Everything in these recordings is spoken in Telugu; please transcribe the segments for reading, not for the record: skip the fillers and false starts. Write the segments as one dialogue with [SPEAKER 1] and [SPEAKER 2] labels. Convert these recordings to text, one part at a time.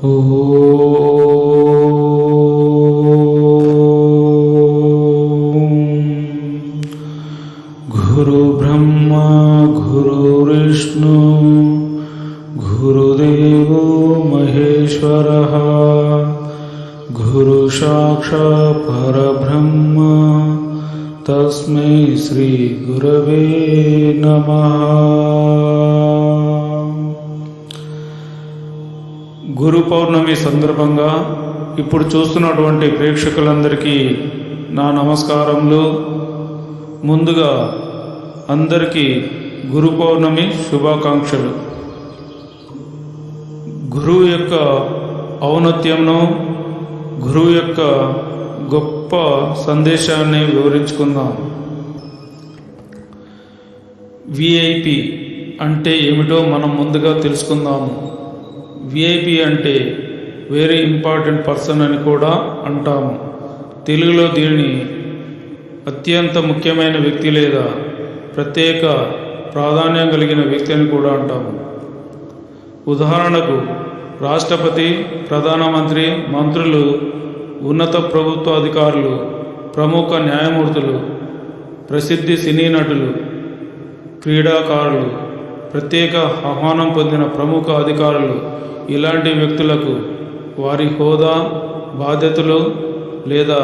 [SPEAKER 1] గురు బ్రహ్మ గురు విష్ణు గురుదేవో మహేశ్వరః గురు సాక్షాత్ పరబ్రహ్మ తస్మై శ్రీ గురవే నమః. గురు పౌర్ణమి సందర్భంగా ఇప్పుడు చూస్తున్నటువంటి ప్రేక్షకులందరికీ నా నమస్కారములు. ముందుగా అందరికీ గురు పౌర్ణమి శుభాకాంక్షలు. గురువు యొక్క ఔన్నత్యంను, గురువు యొక్క గొప్ప సందేశాన్ని వివరించుకుందాం. విఐపి అంటే ఏమిటో మనం ముందుగా తెలుసుకుందాము. విఐపి అంటే వెరీ ఇంపార్టెంట్ పర్సన్ అని కూడా అంటాము. తెలుగులో దీనిని అత్యంత ముఖ్యమైన వ్యక్తి లేదా ప్రత్యేక ప్రాధాన్యం కలిగిన వ్యక్తి అని కూడా అంటాము. ఉదాహరణకు రాష్ట్రపతి, ప్రధానమంత్రి, మంత్రులు, ఉన్నత ప్రభుత్వ అధికారులు, ప్రముఖ న్యాయమూర్తులు, ప్రసిద్ధి సినీ నటులు, క్రీడాకారులు, ప్రత్యేక ఆహ్వానం పొందిన ప్రముఖ అధికారులు, ఇలాంటి వ్యక్తులకు వారి హోదా, బాధ్యతలు లేదా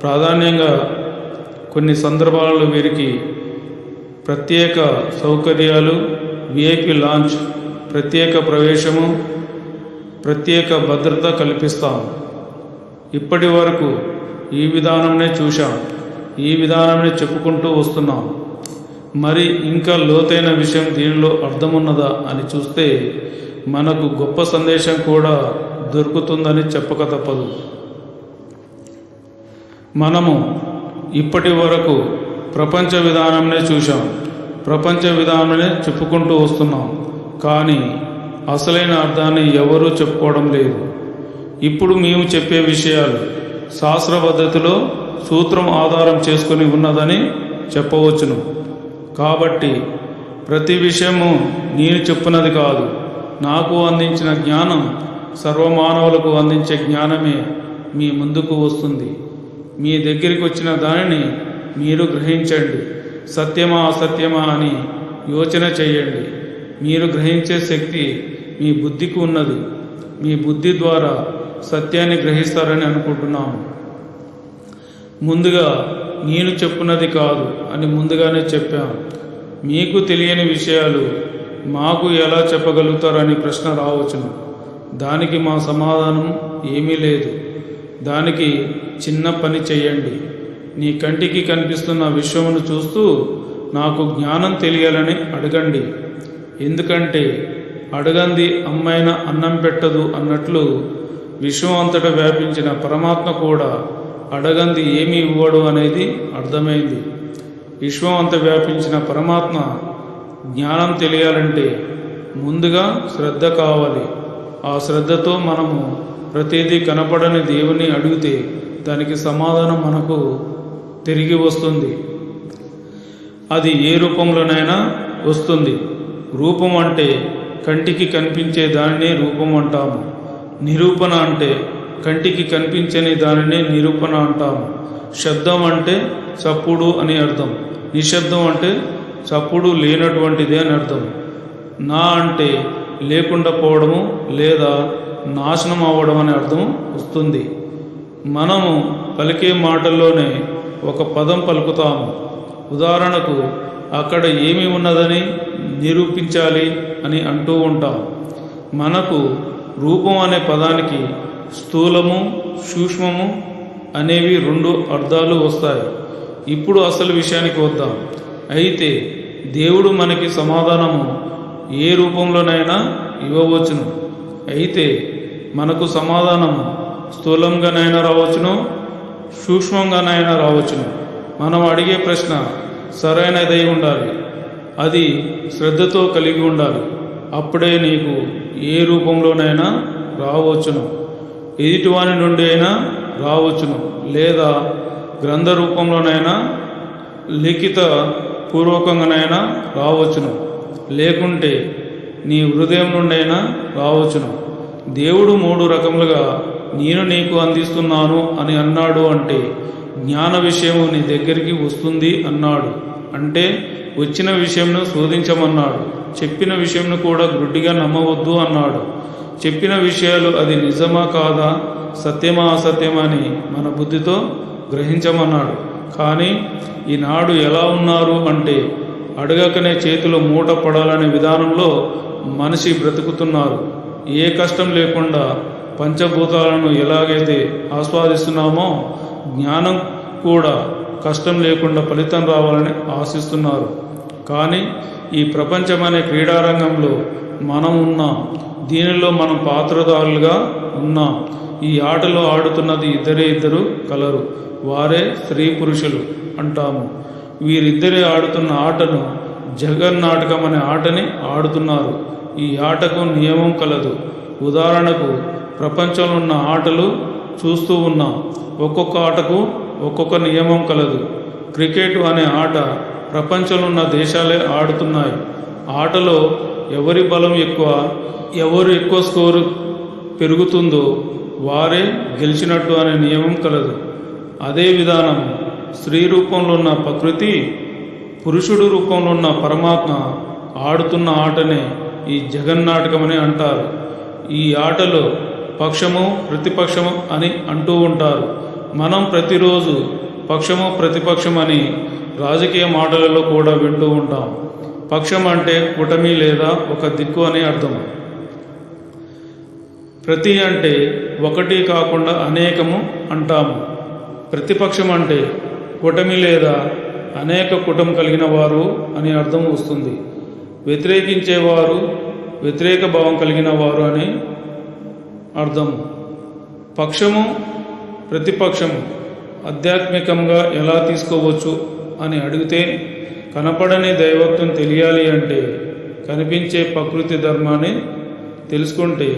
[SPEAKER 1] ప్రాధాన్యంగా కొన్ని సందర్భాలలో వీరికి ప్రత్యేక సౌకర్యాలు, విఐపి లాంచ్, ప్రత్యేక ప్రవేశము, ప్రత్యేక భద్రత కల్పిస్తాం. ఇప్పటి వరకు ఈ విధానంనే చూశాం, ఈ విధానంనే చెప్పుకుంటూ వస్తున్నాం. మరి ఇంకా లోతైన విషయం దీనిలో అర్థమున్నదా అని చూస్తే మనకు గొప్ప సందేశం కూడా దొరుకుతుందని చెప్పక తప్పదు. మనము ఇప్పటి వరకు ప్రపంచ విధానంనే చూశాం, ప్రపంచ విధానాన్ని చెప్పుకుంటూ వస్తున్నాం. కానీ అసలైన అర్థాన్ని ఎవరూ చెప్పుకోవడం లేదు. ఇప్పుడు మేము చెప్పే విషయాలు శాస్త్ర పద్ధతిలో సూత్రం ఆధారం చేసుకుని ఉన్నదని చెప్పవచ్చును. కాబట్టి ప్రతి విషయము నేను చెప్పున్నది కాదు. నాకు అందించిన జ్ఞానం సర్వమానవులకు అందించే జ్ఞానమే మీ ముందుకు వస్తుంది. మీ దగ్గరికి వచ్చిన దానిని మీరు గ్రహించండి. సత్యమా అసత్యమా అని యోచన చేయండి. మీరు గ్రహించే శక్తి మీ బుద్ధికి ఉన్నది. మీ బుద్ధి ద్వారా సత్యాన్ని గ్రహిస్తారని అనుకుంటున్నాము. ముందుగా నేను చెప్పున్నది కాదు అని ముందుగానే చెప్పాను. మీకు తెలియని విషయాలు మాకు ఎలా చెప్పగలుగుతారని ప్రశ్న రావచ్చును. దానికి మా సమాధానం ఏమీ లేదు. దానికి చిన్న పని చేయండి. నీ కంటికి కనిపిస్తున్న విశ్వమును చూస్తూ నాకు జ్ఞానం తెలియాలని అడగండి. ఎందుకంటే అడగంది అమ్మైన అన్నం పెట్టదు అన్నట్లు విశ్వం అంతటా వ్యాపించిన పరమాత్మ కూడా అడగంది ఏమీ ఇవ్వడు అనేది అర్థమైంది. విశ్వం అంతా వ్యాపించిన పరమాత్మ జ్ఞానం తెలియాలంటే ముందుగా శ్రద్ధ కావాలి. ఆ శ్రద్ధతో మనము ప్రతిదీ కనపడని దేవుని అడిగితే దానికి సమాధానం మనకు తిరిగి వస్తుంది. అది ఏ రూపంలోనైనా వస్తుంది. రూపం అంటే కంటికి కనిపించే దానిని రూపం అంటాము. నిరూపణ అంటే కంటికి కనిపించని దానిని నిరూపణ అంటాము. శబ్దం అంటే చప్పుడు అని అర్థం. నిశ్శబ్దం అంటే చప్పుడు లేనటువంటిది అని అర్థం. నా అంటే లేకుండా పోవడము లేదా నాశనం అవ్వడం అనే అర్థం వస్తుంది. మనము పలికే మాటల్లోనే ఒక పదం పలుకుతాము. ఉదాహరణకు అక్కడ ఏమి ఉన్నదని నిరూపించాలి అని అంటూ ఉంటాం. మనకు రూపం అనే పదానికి స్థూలము, సూక్ష్మము అనేవి రెండు అర్థాలు వస్తాయి. ఇప్పుడు అసలు విషయానికి వద్దాం. అయితే దేవుడు మనకి సమాధానము ఏ రూపంలోనైనా ఇవ్వవచ్చును. అయితే మనకు సమాధానము స్థూలంగానైనా రావచ్చును, సూక్ష్మంగానైనా రావచ్చును. మనం అడిగే ప్రశ్న సరైనదై ఉండాలి. అది శ్రద్ధతో కలిగి ఉండాలి. అప్పుడే నీకు ఏ రూపంలోనైనా రావచ్చును. ఎదుటివాని నుండి అయినా రావచ్చును, లేదా గ్రంథ రూపంలోనైనా లిఖిత పూర్వకంగానైనా రావచ్చును, లేకుంటే నీ హృదయం నుండైనా రావచ్చును. దేవుడు 3 రకములుగా నేను నీకు అందిస్తున్నాను అని అన్నాడు అంటే జ్ఞాన విషయము నీ దగ్గరికి వస్తుంది అన్నాడు. అంటే వచ్చిన విషయంను శోధించమన్నాడు. చెప్పిన విషయంను కూడా గుడ్డిగా నమ్మవద్దు అన్నాడు. చెప్పిన విషయాలు అది నిజమా కాదా, సత్యమా అసత్యమా అని మన బుద్ధితో గ్రహించమన్నాడు. కానీ ఈనాడు ఎలా ఉన్నారు అంటే అడగకనే చేతిలో మూట పడాలనే విధానంలో మనిషి బ్రతుకుతున్నారు. ఏ కష్టం లేకుండా పంచభూతాలను ఎలాగైతే ఆస్వాదిస్తున్నామో జ్ఞానం కూడా కష్టం లేకుండా ఫలితం రావాలని ఆశిస్తున్నారు. కానీ ఈ ప్రపంచమనే క్రీడారంగంలో మనం ఉన్నాం. దీనిలో మనం పాత్రధారులుగా ఉన్నాం. ఈ ఆటలో ఆడుతున్నది ఇద్దరు కలరు. వారే స్త్రీ పురుషులు అంటాము. వీరిద్దరే ఆడుతున్న ఆటను జగన్నాటకం అనే ఆటని ఆడుతున్నారు. ఈ ఆటకు నియమం కలదు. ఉదాహరణకు ప్రపంచంలో ఉన్న ఆటలు చూస్తూ ఉన్నాం. ఒక్కొక్క ఆటకు ఒక్కొక్క నియమం కలదు. క్రికెట్ అనే ఆట ప్రపంచంలో ఉన్న దేశాలే ఆడుతున్నాయి. ఆటలో ఎవరి బలం ఎక్కువ, ఎవరు ఎక్కువ స్కోరు పెరుగుతుందో వారే గెలిచినట్టు అనే నియమం కలదు. అదే విధానం స్త్రీ రూపంలో ఉన్న ప్రకృతి, పురుషుడు రూపంలో ఉన్న పరమాత్మ ఆడుతున్న ఆటనే ఈ జగన్నాటకమని అంటారు. ఈ ఆటలో పక్షము ప్రతిపక్షము అని అంటూ ఉంటారు. మనం ప్రతిరోజు పక్షము ప్రతిపక్షం అని రాజకీయ మాటలలో కూడా వింటూ ఉంటాం. పక్షం అంటే కూటమి లేదా ఒక దిక్కు అని అర్థం. ప్రతి అంటే ఒకటి కాకుండా అనేకము అంటాము. ప్రతిపక్షం అంటే కూటమి లేదా అనేక కూటమి కలిగిన వారు అని అర్థం వస్తుంది. వ్యతిరేకించేవారు, వ్యతిరేక భావం కలిగిన వారు అని అర్థం. పక్షము ప్రతిపక్షము ఆధ్యాత్మికంగా ఎలా తీసుకోవచ్చు అని అడిగితే కనపడని దైవత్వం తెలియాలి అంటే కనిపించే ప్రకృతి ధర్మాన్ని తెలుసుకుంటే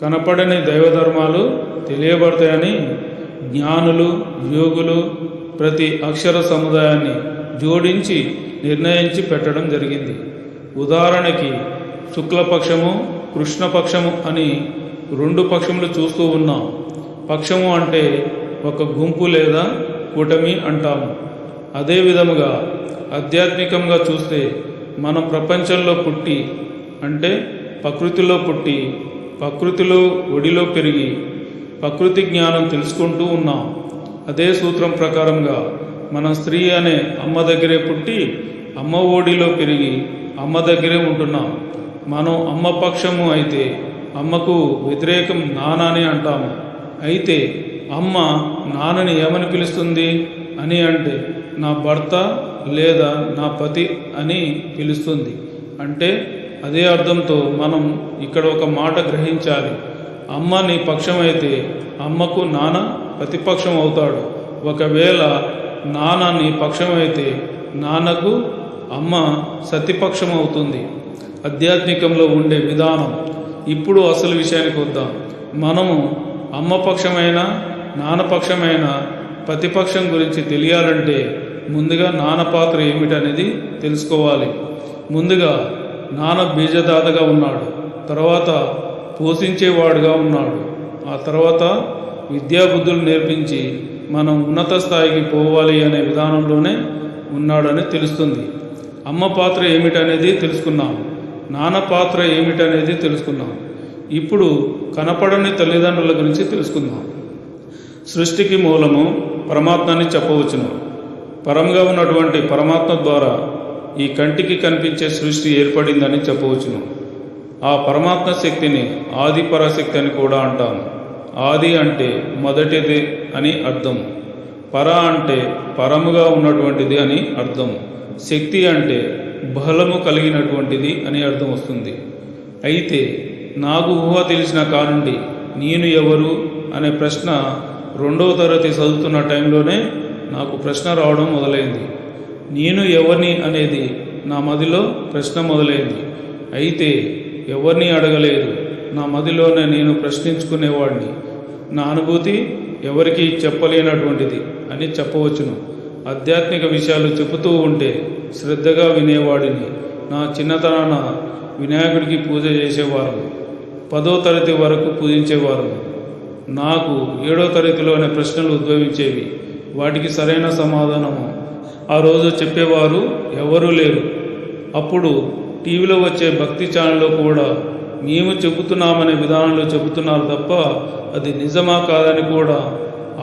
[SPEAKER 1] కనపడని దైవధర్మాలు తెలియబడతాయని జ్ఞానులు, యోగులు ప్రతి అక్షర సముదాయాన్ని జోడించి నిర్ణయించి పెట్టడం జరిగింది. ఉదాహరణకి శుక్లపక్షము, కృష్ణపక్షము అని 2 పక్షములు చూస్తూ ఉన్నాం. పక్షము అంటే ఒక గుంపు లేదా కూటమి అంటాము. అదే విధముగా ఆధ్యాత్మికంగా చూస్తే మనం ప్రపంచంలో పుట్టి అంటే ప్రకృతిలో పుట్టి ప్రకృతిలో ఒడిలో పెరిగి ప్రకృతి జ్ఞానం తెలుసుకుంటూ ఉన్నాం. అదే సూత్రం ప్రకారంగా మనం స్త్రీ అనే అమ్మ దగ్గరే పుట్టి అమ్మ ఒడిలో పెరిగి అమ్మ దగ్గరే ఉంటున్నాం. మనం అమ్మ పక్షము అయితే అమ్మకు వ్యతిరేకం నాన్న అని అంటాము. అయితే అమ్మ నాన్నని ఏమని పిలుస్తుంది అని అంటే నా భర్త లేదా నా పతి అని పిలుస్తుంది. అంటే అదే అర్థంతో మనం ఇక్కడ ఒక మాట గ్రహించాలి. అమ్మ నీ పక్షం అయితే అమ్మకు నాన్న ప్రతిపక్షం అవుతాడు. ఒకవేళ నాన్న నీ పక్షం అయితే నాన్నకు అమ్మ సతిపక్షం అవుతుంది. ఆధ్యాత్మికంలో ఉండే విధానం. ఇప్పుడు అసలు విషయానికి వద్దాం. మనము అమ్మ పక్షమైన నాన్న పక్షమైన ప్రతిపక్షం గురించి తెలియాలంటే ముందుగా నాన్న పాత్ర ఏమిటనేది తెలుసుకోవాలి. ముందుగా నాన్న బీజదాతగా ఉన్నాడు, తర్వాత పోషించేవాడుగా ఉన్నాడు, ఆ తర్వాత విద్యాబుద్ధులు నేర్పించి మనం ఉన్నత స్థాయికి పోవాలి అనే విధానంలోనే ఉన్నాడని తెలుస్తుంది. అమ్మ పాత్ర ఏమిటనేది తెలుసుకున్నాం, నాన్న పాత్ర ఏమిటనేది తెలుసుకున్నాం. ఇప్పుడు కనపడని తల్లిదండ్రుల గురించి తెలుసుకుందాం. సృష్టికి మూలము పరమాత్మ అని చెప్పవచ్చును. పరంగా ఉన్నటువంటి పరమాత్మ ద్వారా ఈ కంటికి కనిపించే సృష్టి ఏర్పడిందని చెప్పవచ్చును. ఆ పరమాత్మ శక్తిని ఆది పరాశక్తి అని కూడా అంటాము. ఆది అంటే మొదటిది అని అర్థం. పర అంటే పరముగా ఉన్నటువంటిది అని అర్థం. శక్తి అంటే బలము కలిగినటువంటిది అని అర్థం వస్తుంది. అయితే నాకు ఊహ తెలిసిన కానుండి నేను ఎవరు అనే ప్రశ్న 2వ తరగతి చదువుతున్న టైంలోనే నాకు ప్రశ్న రావడం మొదలైంది. నేను ఎవరిని అనేది నా మదిలో ప్రశ్న మొదలైంది. అయితే ఎవరిని అడగలేదు, నా మదిలోనే నేను ప్రశ్నించుకునేవాడిని. నా అనుభూతి ఎవరికి చెప్పలేనటువంటిది అని చెప్పవచ్చును. ఆధ్యాత్మిక విషయాలు చెబుతూ ఉంటే శ్రద్ధగా వినేవాడిని. నా చిన్నతనాన వినాయకుడికి పూజ చేసేవారు. 10వ తరగతి వరకు పూజించేవారు. నాకు 7వ తరగతిలోనే ప్రశ్నలు ఉద్భవించేవి. వాటికి సరైన సమాధానము ఆ రోజు చెప్పేవారు ఎవరూ లేరు. అప్పుడు టీవీలో వచ్చే భక్తి ఛానల్లో కూడా మేము చెబుతున్నామనే విధానంలో చెబుతున్నారు తప్ప అది నిజమా కాదని కూడా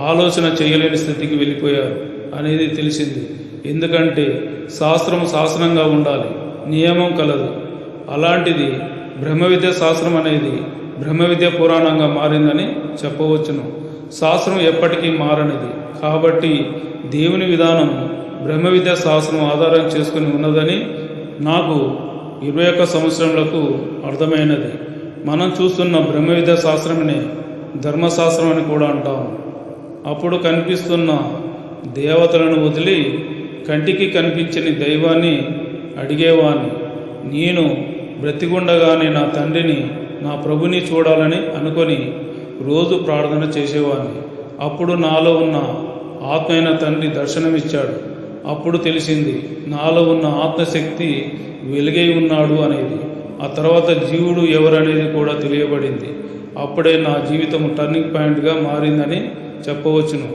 [SPEAKER 1] ఆలోచన చేయలేని స్థితికి వెళ్ళిపోయారు అనేది తెలిసింది. ఎందుకంటే శాస్త్రం శాసనంగా ఉండాలి, నియమం కలదు. అలాంటిది బ్రహ్మ విద్య శాస్త్రం అనేది బ్రహ్మ విద్య పురాణంగా మారిందని చెప్పవచ్చును. శాస్త్రం ఎప్పటికీ మారనిది కాబట్టి దేవుని విధానం బ్రహ్మ విద్య శాస్త్రం ఆధారం చేసుకుని ఉన్నదని నాకు 21 సంవత్సరములకు అర్థమైనది. మనం చూస్తున్న బ్రహ్మ విద్య శాస్త్రమనే ధర్మశాస్త్రం అని కూడా అంటాము. అప్పుడు కనిపిస్తున్న దేవతలను వదిలి కంటికి కనిపించని దైవాన్ని అడిగేవాణ్ణి. నేను బ్రతికుండగానే నా తండ్రిని, నా ప్రభుని చూడాలని అనుకొని రోజు ప్రార్థన చేసేవాడిని. అప్పుడు నాలో ఉన్న ఆత్మ అయిన తండ్రి దర్శనమిచ్చాడు. అప్పుడు తెలిసింది నాలో ఉన్న ఆత్మశక్తి వెలుగై ఉన్నాడు అనేది. ఆ తర్వాత జీవుడు ఎవరనేది కూడా తెలియబడింది. అప్పుడే నా జీవితం టర్నింగ్ పాయింట్గా మారిందని చెప్పవచ్చును.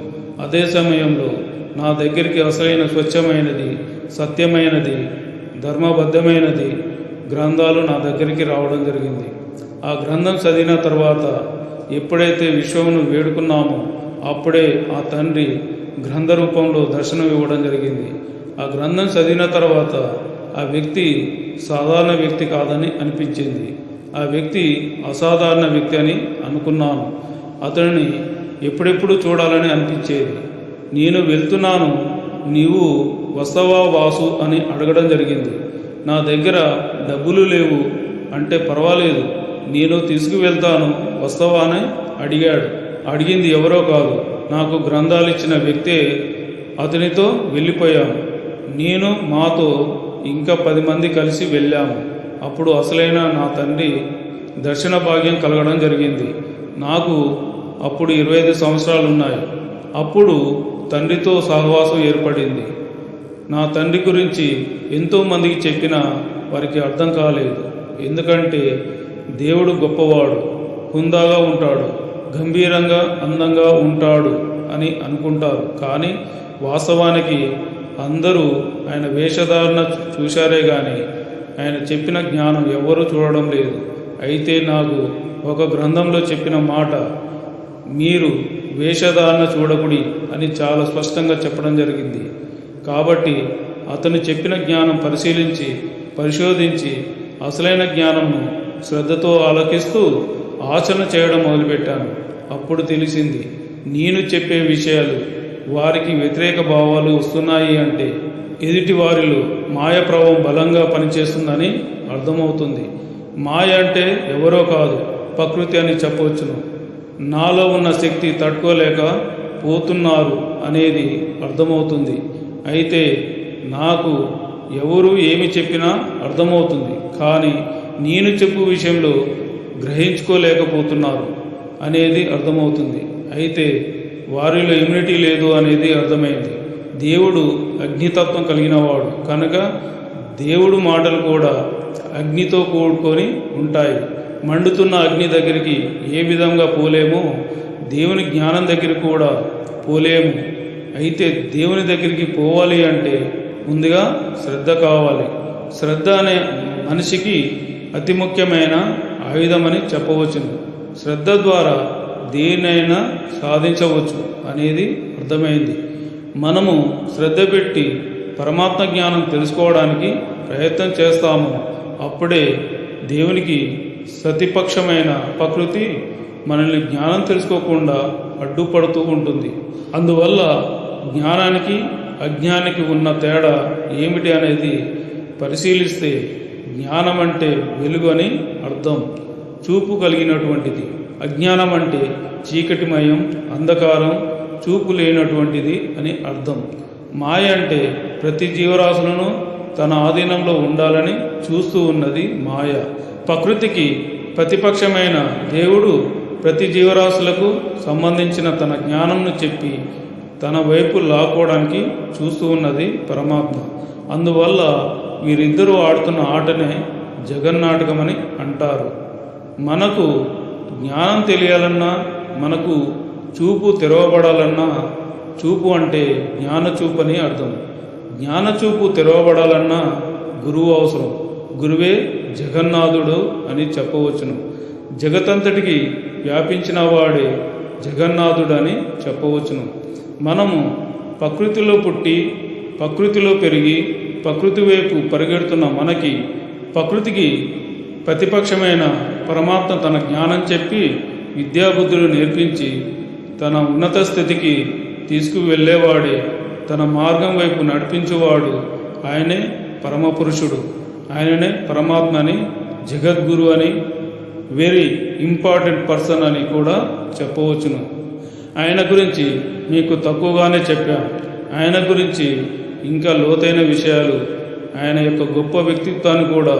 [SPEAKER 1] అదే సమయంలో నా దగ్గరికి అసలైన స్వచ్ఛమైనది, సత్యమైనది, ధర్మబద్ధమైనది గ్రంథాలు నా దగ్గరికి రావడం జరిగింది. ఆ గ్రంథం చదివిన తర్వాత ఎప్పుడైతే విశ్వమును వేడుకున్నామో అప్పుడే ఆ తండ్రి గ్రంథ రూపంలో దర్శనం ఇవ్వడం జరిగింది. ఆ గ్రంథం చదివిన తర్వాత ఆ వ్యక్తి సాధారణ వ్యక్తి కాదని అనిపించింది. ఆ వ్యక్తి అసాధారణ వ్యక్తి అని అనుకున్నాను. అతనిని ఎప్పుడెప్పుడు చూడాలని అనిపించేది. నేను వెళ్తున్నాను, నీవు వస్తావా వాసు అని అడగడం జరిగింది. నా దగ్గర డబ్బులు లేవు అంటే పర్వాలేదు, నేను తీసుకువెళ్తాను, వస్తావా అని అడిగాడు. అడిగింది ఎవరో కాదు, నాకు గ్రంథాలు ఇచ్చిన వ్యక్తే. అతనితో వెళ్ళిపోయాము. నేను మాతో ఇంకా 10 మంది కలిసి వెళ్ళాము. అప్పుడు అసలైన నా తండ్రి దర్శన భాగ్యం కలగడం జరిగింది. నాకు అప్పుడు 25 సంవత్సరాలు ఉన్నాయి. అప్పుడు తండ్రితో సహవాసం ఏర్పడింది. నా తండ్రి గురించి ఎంతోమందికి చెప్పినా వారికి అర్థం కాలేదు. ఎందుకంటే దేవుడు గొప్పవాడు, హుందాగా ఉంటాడు, గంభీరంగా అందంగా ఉంటాడు అని అనుకుంటారు. కానీ వాస్తవానికి అందరూ ఆయన వేషధారణ చూశారే కానీ ఆయన చెప్పిన జ్ఞానం ఎవ్వరూ చూడడం లేదు. అయితే నాకు ఒక గ్రంథంలో చెప్పిన మాట, మీరు వేషధారణ చూడకుడి అని చాలా స్పష్టంగా చెప్పడం జరిగింది. కాబట్టి అతను చెప్పిన జ్ఞానం పరిశోధించి అసలైన జ్ఞానంను శ్రద్ధతో ఆలకిస్తూ ఆచరణ చేయడం మొదలుపెట్టాను. అప్పుడు తెలిసింది నేను చెప్పే విషయాలు వారికి వ్యతిరేక భావాలు వస్తున్నాయి అంటే ఎదుటి వారిలో మాయ ప్రభావం బలంగా పనిచేస్తుందని అర్థమవుతుంది. మాయ అంటే ఎవరో కాదు, ప్రకృతి అని చెప్పవచ్చును. నాలో ఉన్న శక్తి తట్టుకోలేక పోతున్నారు అనేది అర్థమవుతుంది. అయితే నాకు ఎవరు ఏమి చెప్పినా అర్థమవుతుంది, కానీ నేను చెప్పు విషయంలో గ్రహించుకోలేకపోతున్నారు అనేది అర్థమవుతుంది. అయితే వారిలో ఇమ్యూనిటీ లేదు అనేది అర్థమైంది. దేవుడు అగ్నితత్వం కలిగినవాడు కనుక దేవుడు మాటలు కూడా అగ్నితో కూడుకొని ఉంటాయి. మండుతున్న అగ్ని దగ్గరికి ఏ విధంగా పోలేమో దేవుని జ్ఞానం దగ్గరికి కూడా పోలేము. అయితే దేవుని దగ్గరికి పోవాలి అంటే ముందుగా శ్రద్ధ కావాలి. శ్రద్ధ అనే మనిషికి అతి ముఖ్యమైన ఆయుధమని చెప్పవచ్చును. శ్రద్ధ ద్వారా దేన్నైనా సాధించవచ్చు అనేది అర్థమైంది. మనము శ్రద్ధ పెట్టి పరమాత్మ జ్ఞానం తెలుసుకోవడానికి ప్రయత్నం చేస్తాము. అప్పుడే దేవునికి ప్రతిపక్షమైన ప్రకృతి మనల్ని జ్ఞానం తెలుసుకోకుండా అడ్డుపడుతూ ఉంటుంది. అందువల్ల జ్ఞానానికి అజ్ఞానికి ఉన్న తేడా ఏమిటి అనేది పరిశీలిస్తే జ్ఞానం అంటే వెలుగు అని అర్థం, చూపు కలిగినటువంటిది. అజ్ఞానం అంటే చీకటిమయం, అంధకారం, చూపు లేనటువంటిది అని అర్థం. మాయ అంటే ప్రతి జీవరాశులను తన ఆధీనంలో ఉండాలని చూస్తూ ఉన్నది మాయ. ప్రకృతికి ప్రతిపక్షమైన దేవుడు ప్రతి జీవరాశులకు సంబంధించిన తన జ్ఞానంను చెప్పి తన వైపు లాక్కోవడానికి చూస్తూ ఉన్నది పరమాత్మ. అందువల్ల వీరిద్దరూ ఆడుతున్న ఆటనే జగన్నాటకమని అంటారు. మనకు జ్ఞానం తెలియాలన్నా, మనకు చూపు తెరవబడాలన్నా, చూపు అంటే జ్ఞానచూపు అని అర్థం. జ్ఞానచూపు తెరవబడాలన్నా గురువు అవసరం. గురువే జగన్నాథుడు అని చెప్పవచ్చును. జగతంతటికి వ్యాపించిన వాడే జగన్నాథుడు అని చెప్పవచ్చును. మనము ప్రకృతిలో పుట్టి ప్రకృతిలో పెరిగి ప్రకృతి వైపు పరిగెడుతున్న మనకి ప్రకృతికి ప్రతిపక్షమైన పరమాత్మ తన జ్ఞానం చెప్పి విద్యాబుద్ధులు నేర్పించి తన ఉన్నత స్థితికి తీసుకువెళ్ళేవాడే, తన మార్గం వైపు నడిపించేవాడు ఆయనే పరమపురుషుడు. ఆయననే పరమాత్మ అని, జగద్గురు అని, వెరీ ఇంపార్టెంట్ పర్సన్ అని కూడా చెప్పవచ్చును. ఆయన గురించి మీకు తక్కువగానే చెప్పాం. ఆయన గురించి ఇంకా లోతైన విషయాలు, ఆయన యొక్క గొప్ప వ్యక్తిత్వాన్ని కూడా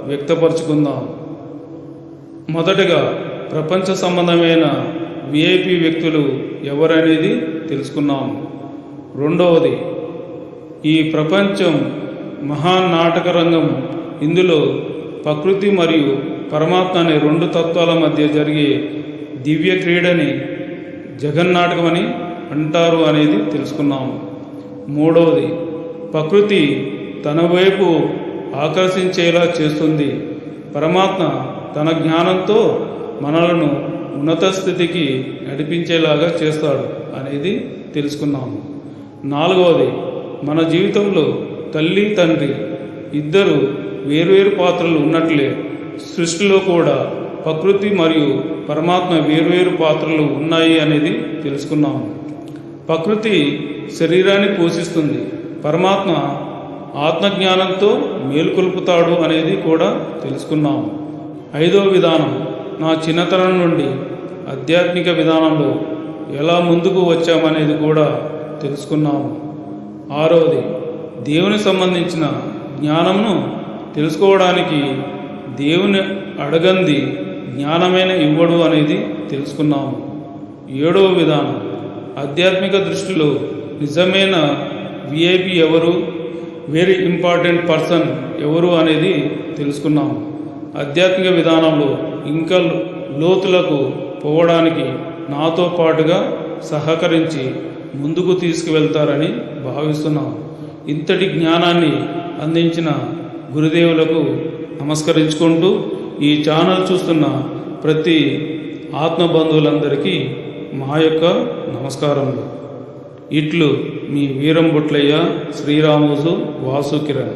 [SPEAKER 1] వ్యక్తపరచుకుందాం. మొదటగా ప్రపంచ సంబంధమైన విఐపి వ్యక్తులు ఎవరనేది తెలుసుకున్నాము. రెండవది, ఈ ప్రపంచం మహానాటక రంగం. ఇందులో ప్రకృతి మరియు పరమాత్మ అనే రెండు తత్వాల మధ్య జరిగే దివ్య క్రీడని జగన్నాటకం అని అంటారు అనేది తెలుసుకున్నాము. మూడవది, ప్రకృతి తన వైపు ఆకర్షించేలా చేస్తుంది. పరమాత్మ తన జ్ఞానంతో మనలను ఉన్నత స్థితికి నడిపించేలాగా చేస్తాడు అనేది తెలుసుకున్నాము. నాలుగవది, మన జీవితంలో తల్లి తండ్రి ఇద్దరు వేర్వేరు పాత్రలు ఉన్నట్లే సృష్టిలో కూడా ప్రకృతి మరియు పరమాత్మ వేర్వేరు పాత్రలు ఉన్నాయి అనేది తెలుసుకున్నాము. ప్రకృతి శరీరాన్ని పోషిస్తుంది. పరమాత్మ ఆత్మజ్ఞానంతో మేలుకొల్పుతాడు అనేది కూడా తెలుసుకున్నాము. ఐదవ విధానం, నా చిన్నతనం నుండి ఆధ్యాత్మిక విధానంలో ఎలా ముందుకు వచ్చామనేది కూడా తెలుసుకున్నాము. ఆరవది, దేవుని సంబంధించిన జ్ఞానంను తెలుసుకోవడానికి దేవుని అడగంది జ్ఞానమైన ఇవ్వడు అనేది తెలుసుకున్నాము. ఏడవ విధానం, ఆధ్యాత్మిక దృష్టిలో నిజమైన విఐపి ఎవరు, వెరీ ఇంపార్టెంట్ పర్సన్ ఎవరు అనేది తెలుసుకున్నాము. ఆధ్యాత్మిక విధానంలో ఇంకా లోతులకు పోవడానికి నాతో పాటుగా సహకరించి ముందుకు తీసుకువెళ్తారని భావిస్తున్నాము. ఇంతటి జ్ఞానాన్ని అందించిన గురుదేవులకు నమస్కరించుకుంటూ ఈ ఛానల్ చూస్తున్న ప్రతి ఆత్మబంధువులందరికీ మా యొక్క నమస్కారములు. ఇట్లు మీ వీరం బుట్లయ్య, శ్రీరామోజు, వాసు కిరణ్.